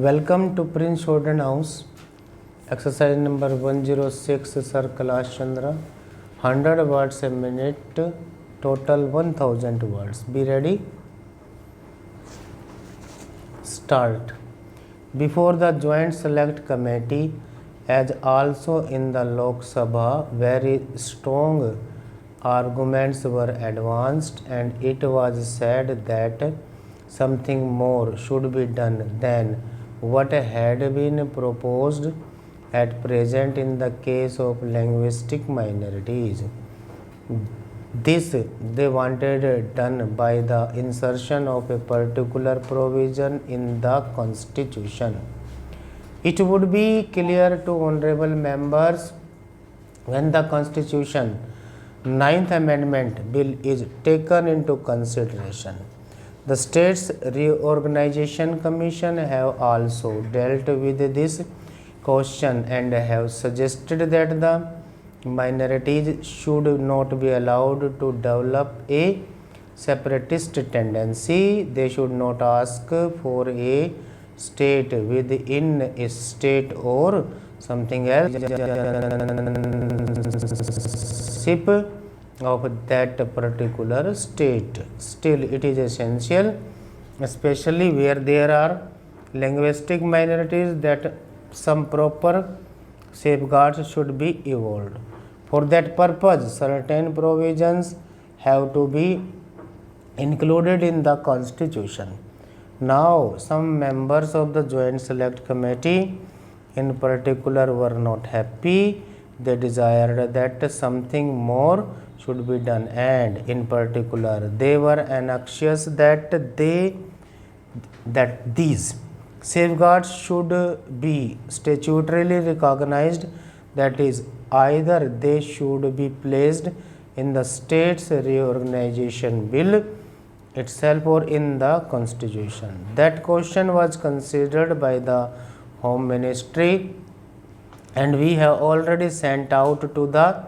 Welcome to Prince Jordan House. Exercise number 106, Sir Kailash Chandra. 100 words a minute, total 1000 words. Be ready. Start. Before the Joint Select Committee, as also in the Lok Sabha, very strong arguments were advanced, and it was said that something more should be done than what had been proposed at present in the case of linguistic minorities. This they wanted done by the insertion of a particular provision in the Constitution. It would be clear to honorable members when the Constitution Ninth Amendment Bill is taken into consideration. The States Reorganization Commission have also dealt with this question and have suggested that the minorities should not be allowed to develop a separatist tendency. They should not ask for a state within a state or something else of that particular state. Still, it is essential, especially where there are linguistic minorities, that some proper safeguards should be evolved. For that purpose, certain provisions have to be included in the Constitution. Now, some members of the Joint Select Committee in particular were not happy. They desired that something more should be done, and in particular they were anxious that these safeguards should be statutorily recognized, that is, either they should be placed in the States Reorganization Bill itself or in the Constitution. That question was considered by the Home Ministry, and we have already sent out to the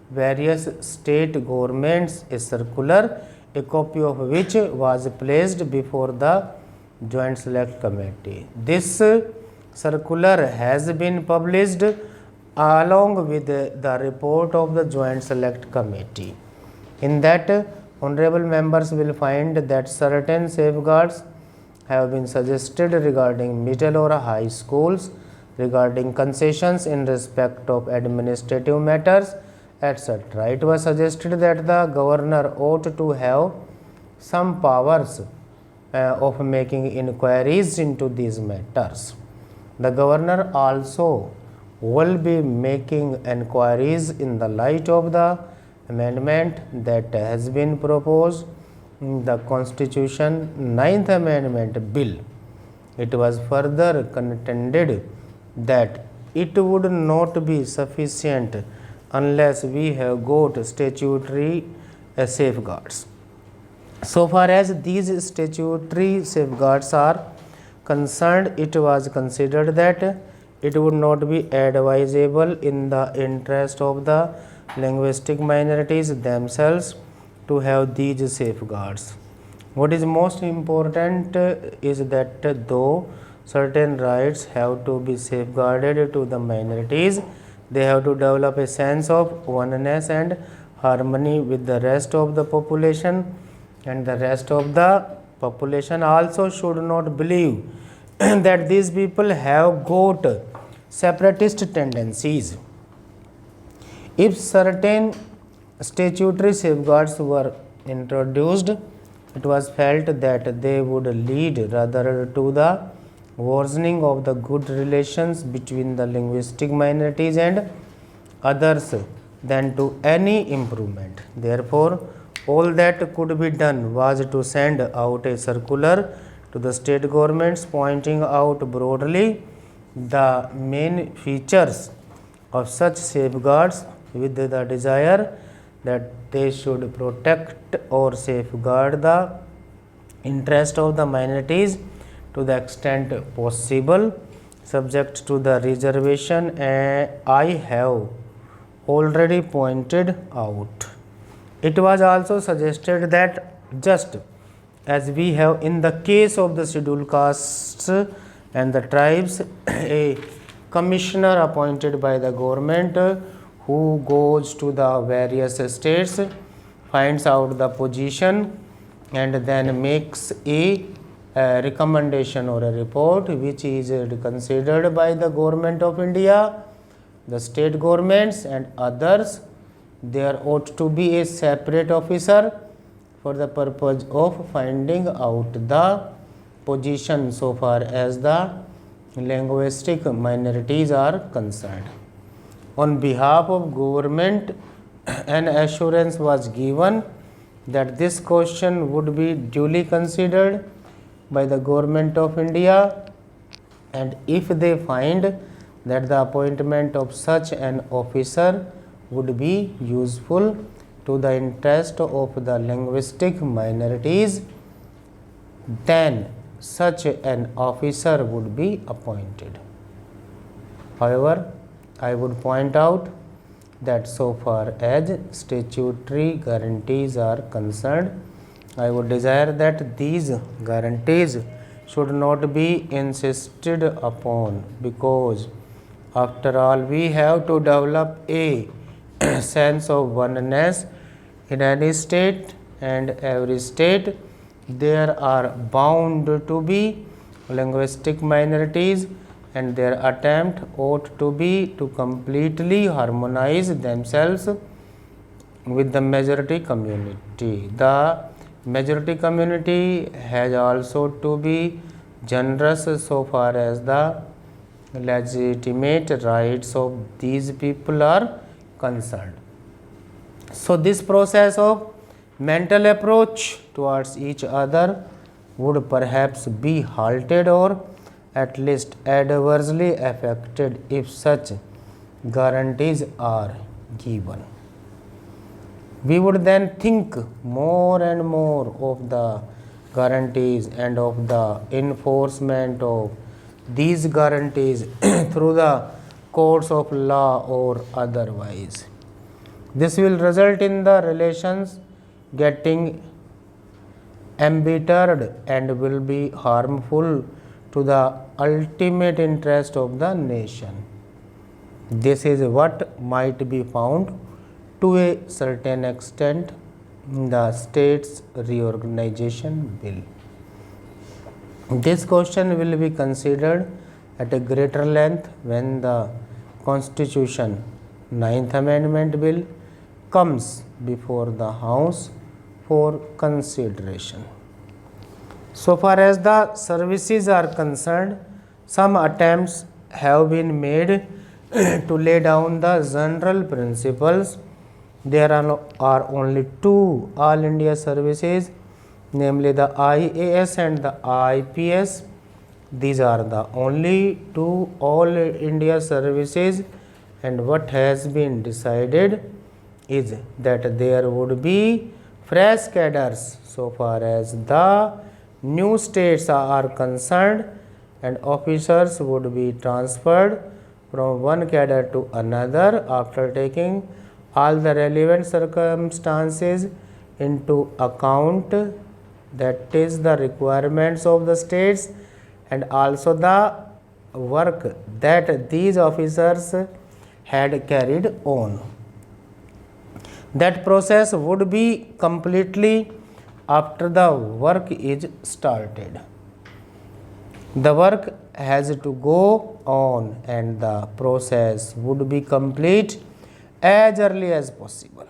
various state governments a circular, a copy of which was placed before the Joint Select Committee. This circular has been published along with the report of the Joint Select Committee. In that, honorable members will find that certain safeguards have been suggested regarding middle or high schools, regarding concessions in respect of administrative matters, etc. It was suggested that the governor ought to have some powers of making inquiries into these matters. The governor also will be making inquiries in the light of the amendment that has been proposed in the Constitution Ninth Amendment Bill. It was further contended that it would not be sufficient unless we have got statutory safeguards. So far as these statutory safeguards are concerned, it was considered that it would not be advisable in the interest of the linguistic minorities themselves to have these safeguards. What is most important is that though certain rights have to be safeguarded to the minorities, they have to develop a sense of oneness and harmony with the rest of the population, and the rest of the population also should not believe that these people have got separatist tendencies. If certain statutory safeguards were introduced, it was felt that they would lead rather to the worsening of the good relations between the linguistic minorities and others than to any improvement. Therefore, all that could be done was to send out a circular to the state governments pointing out broadly the main features of such safeguards, with the desire that they should protect or safeguard the interest of the minorities to the extent possible, subject to the reservation I have already pointed out. It was also suggested that just as we have in the case of the scheduled castes and the tribes a commissioner appointed by the government who goes to the various states, finds out the position, and then makes a recommendation or a report which is considered by the government of India, the state governments and others. There ought to be a separate officer for the purpose of finding out the position so far as the linguistic minorities are concerned. On behalf of government, an assurance was given that this question would be duly considered by the government of India, and if they find that the appointment of such an officer would be useful to the interest of the linguistic minorities, then such an officer would be appointed. However, I would point out that so far as statutory guarantees are concerned, I would desire that these guarantees should not be insisted upon, because after all we have to develop a sense of oneness in any state, and every state there are bound to be linguistic minorities, and their attempt ought to be to completely harmonize themselves with the majority community. The majority community has also to be generous so far as the legitimate rights of these people are concerned. So this process of mental approach towards each other would perhaps be halted or at least adversely affected if such guarantees are given. We would then think more and more of the guarantees and of the enforcement of these guarantees through the courts of law or otherwise. This will result in the relations getting embittered and will be harmful to the ultimate interest of the nation. This is what might be found to a certain extent in the States Reorganization Bill. This question will be considered at a greater length when the Constitution 9th Amendment Bill comes before the House for consideration. So far as the services are concerned, some attempts have been made to lay down the general principles. There are only two All India services, namely the IAS and the IPS. These are the only two All India services, and what has been decided is that there would be fresh cadres so far as the new states are concerned, and officers would be transferred from one cadre to another after taking all the relevant circumstances into account, that is the requirements of the states and also the work that these officers had carried on. That process would be completely after the work is started. The work has to go on and the process would be complete as early as possible.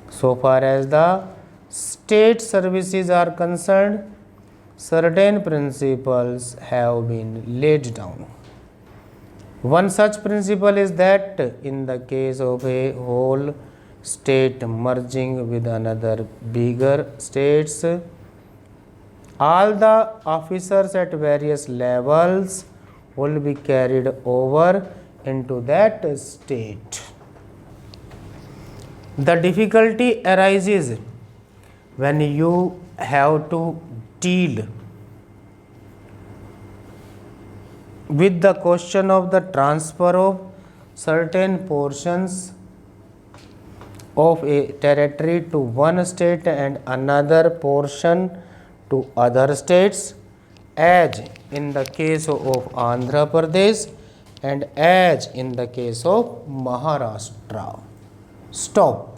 So far as the state services are concerned, certain principles have been laid down. One such principle is that in the case of a whole state merging with another bigger states, all the officers at various levels will be carried over into that state. The difficulty arises when you have to deal with the question of the transfer of certain portions of a territory to one state and another portion to other states, as in the case of Andhra Pradesh and as in the case of Maharashtra. Stop.